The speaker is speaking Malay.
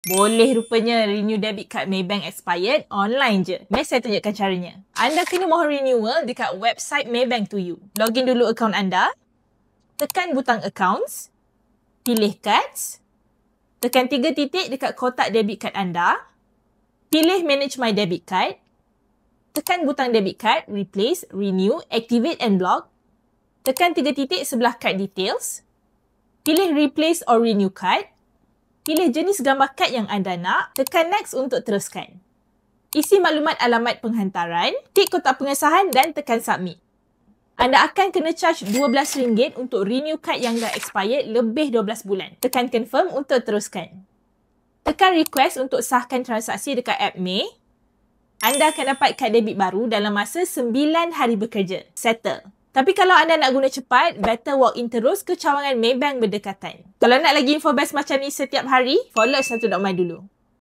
Boleh rupanya renew debit card Maybank expired online je. Mari saya tunjukkan caranya. Anda kena mohon renewal dekat website Maybank to you. Login dulu akaun anda. Tekan butang accounts. Pilih cards. Tekan 3 titik dekat kotak debit card anda. Pilih manage my debit card. Tekan butang debit card, replace, renew, activate and block. Tekan 3 titik sebelah card details. Pilih replace or renew card. Pilih jenis gambar kad yang anda nak. Tekan next untuk teruskan. Isi maklumat alamat penghantaran. Tik kotak pengesahan dan tekan submit. Anda akan kena charge RM12 untuk renew card yang dah expired lebih 12 bulan. Tekan confirm untuk teruskan. Tekan request untuk sahkan transaksi dekat app May. Anda akan dapat kad debit baru dalam masa 9 hari bekerja. Settle. Tapi kalau anda nak guna cepat, better walk in terus ke cawangan Maybank berdekatan. Kalau nak lagi info best macam ni setiap hari, follow 1.my dulu.